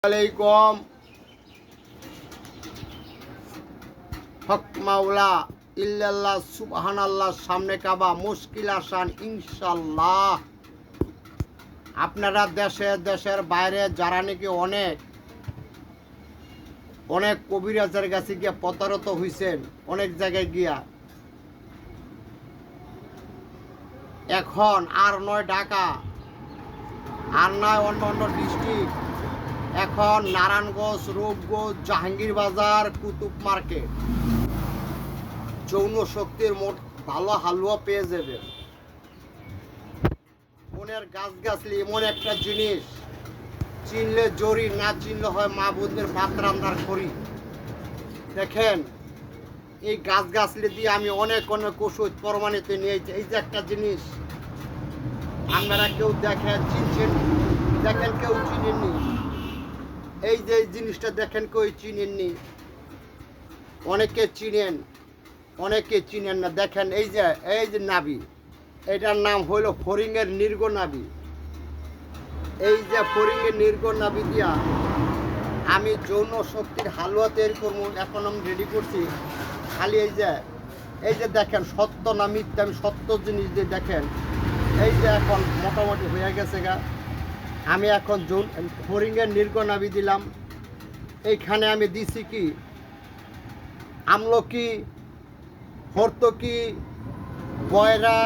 আলাইকুম হক মাওলা ইল্লাল্লাহ সুবহানাল্লাহ সামনে কাবা মুশকিল আসান ইনশাল্লাহ। আপনারা দেশের বাইরে যারা নাকি অনেক কবিরাজের কাছে গিয়ে প্রতারিত হয়েছেন, অনেক জায়গায় গিয়া, এখন আর নয় ঢাকা, আর নয় অন্য ডিস্ট্রিক্ট, এখন নারায়ণগঞ্জ, রূপগঞ্জ, জাহাঙ্গীর বাজার, কুতুব মার্কেট যৌন শক্তির মোট ভালো হালুয়া পেয়ে যাবেন। মনের গাছগাছলি এমন একটা জিনিস, চিনলে জরি, না চিনলে হয় মা বোনদের ভাত রান্নার করি। দেখেন এই গাছগাছলি দিয়ে আমি অনেক ওষুধ প্রমাণিত নিয়েছি। এই যে একটা জিনিস আপনারা কেউ দেখেন, চিনছেন, দেখেন কেউ চিনেননি। এই যে জিনিসটা দেখেন কেউ চিনেননি, অনেকে চিনেন, অনেকে চিনেন না। দেখেন এই যে নাভি, এটার নাম হইল ফড়িংয়ের নির্গ নাভি। এই যে ফড়িংয়ের নির্গ নাভি দিয়া আমি যৌন শক্তির হালুয়া তৈরি করবো। এখন আমি রেডি করছি। খালি এই যে দেখেন সত্য না মিথ্যা, আমি সত্য জিনিস দিয়ে দেখেন। এই যে এখন মোটামুটি হয়ে গেছে গা। আমি এখন ফড়িংয়ের নির্গ নাভি দিলাম। এইখানে আমি দিছি কি আমলকি, হর্তকি, বয়রা,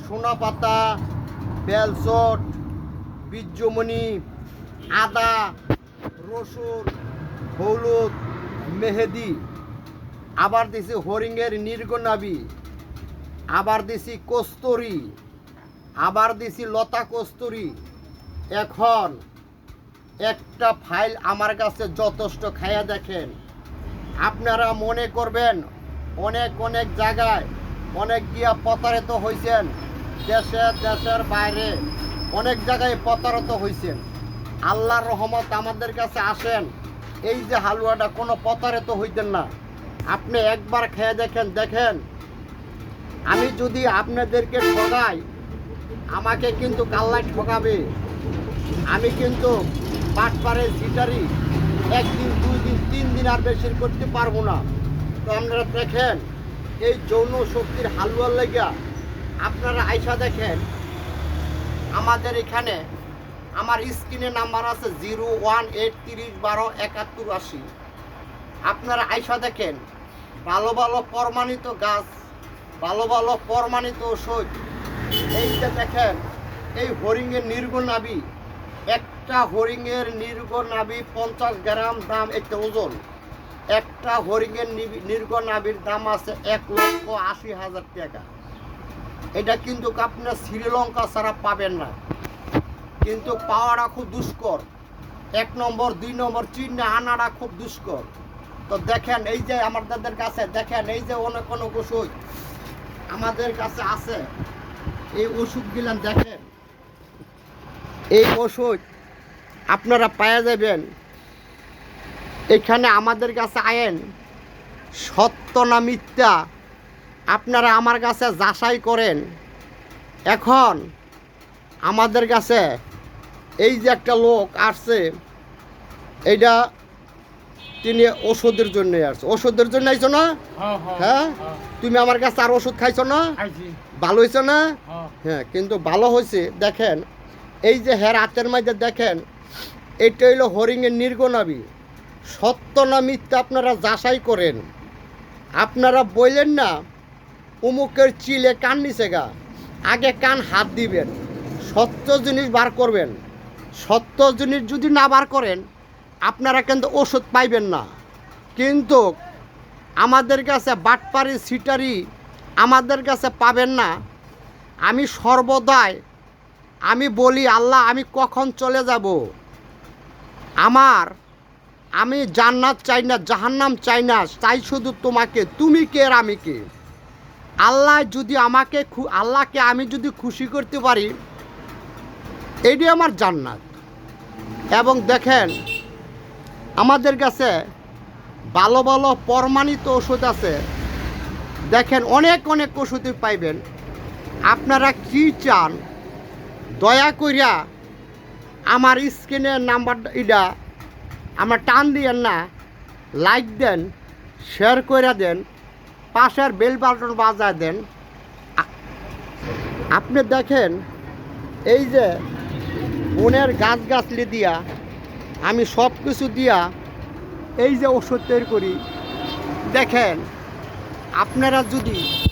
সোনাপাতা, বেলচট, বীর্যমণি, আদা, রসুন, হলুদ, মেহেদি, আবার দিছি হরিণের নির্গ নাভি, আবার দিছি কস্তুরি, আবার দিছি লতা কস্তুরি। এখন একটা ফাইল আমার কাছে যথেষ্ট। খাইয়া দেখেন, আপনারা মনে করবেন অনেক জায়গায় অনেক গিয়া প্রতারিত হয়েছেন, দেশের বাইরে অনেক জায়গায় প্রতারিত হয়েছেন। আল্লাহর রহমত আমাদের কাছে আসেন। এই যে হালুয়াটা কোনো প্রতারিত হইতেন না। আপনি একবার খেয়ে দেখেন আমি যদি আপনাদেরকে ঠগাই, আমাকে কিন্তু কাল্লায় ঠকাবে। আমি কিন্তু বাটপারে জিটারি একদিন, 2 দিন, 3 দিন আর বেশি করতে পারবো না। তো আপনারা দেখেন এই যৌন শক্তির হালুয়ার লেগা আপনারা আইসা দেখেন। আমাদের এখানে আমার স্ক্রিনে নাম্বার আছে 0183127180। আপনারা আইসা দেখেন ভালো প্রমাণিত গাছ, ভালো প্রমাণিত ওষুধ। এই যে দেখেন এই হরিণের নির্গ নাভি, একটা হরিণের নির্গ নাভি 50 গ্রাম দাম, একটা ওজন। একটা হরিণের নির্গ নাভির দাম আছে 1,80,000 টাকা। এটা কিন্তু আপনার শ্রীলঙ্কা ছাড়া পাবেন না, কিন্তু পাওয়াটা খুব দুষ্কর। 1 নম্বর 2 নম্বর চিনে আনাটা খুব দুষ্কর। তো দেখেন এই যে আমাদের কাছে দেখেন এই যে অনেক ওষুধ আমাদের কাছে আছে। এই ওষুধগুলো দেখেন, এই ওষুধ আপনারা পাওয়া যাবেন এখানে। আমাদের কাছে আয়েন, সত্য না মিথ্যা আপনারা আমার কাছে যাচাই করেন। এখন আমাদের কাছে এই যে একটা লোক আসছে, এইটা তিনি ওষুধের জন্য আসছে। ওষুধের জন্য আইছো না? হ্যাঁ, তুমি আমার কাছে আর ওষুধ খাইছো না? ভালো হয়েছে না? হ্যাঁ, কিন্তু ভালো হয়েছে। দেখেন এই যে হের হাতের মধ্যে দেখেন, এটা হইলো হরিণের নির্গ নাভি। সত্য না মিথ্যা আপনারা যাচাই করেন। আপনারা বললেন না অমুকের চিলে কান নিচে গা, আগে কান হাত দিবেন, সত্য জিনিস বার করবেন। সত্য জিনিস যদি না বার করেন আপনারা কিন্তু ওষুধ পাইবেন না। কিন্তু আমাদের কাছে বাটপারি সিটারি আমাদের কাছে পাবেন না। আমি সর্বদাই আমি বলি, আল্লাহ আমি কখন চলে যাব, আমি জান্নাত চাই না, জাহান্নাম চাই না, চাই শুধু তোমাকে। তুমি কে আর আমি কে? আল্লাহকে আমি যদি খুশি করতে পারি, এইটাই আমার জান্নাত। এবং দেখেন আমাদের কাছে ভালো প্রমাণিত ওষুধ আছে। দেখেন অনেক ওষুধ পাইবেন। আপনারা কি চান দয়া কইরা আমার স্ক্রিনের নাম্বার এটা আমার টান দিয়েন না, লাইক দেন, শেয়ার করে দেন, পাশের বেল বাটন বাজায় দেন। আপনি দেখেন এই যে বনের গাছগাছলি দিয়া আমি সব কিছু দিয়া এই যে ওষুধ তৈরি করি। দেখেন আপনারা যদি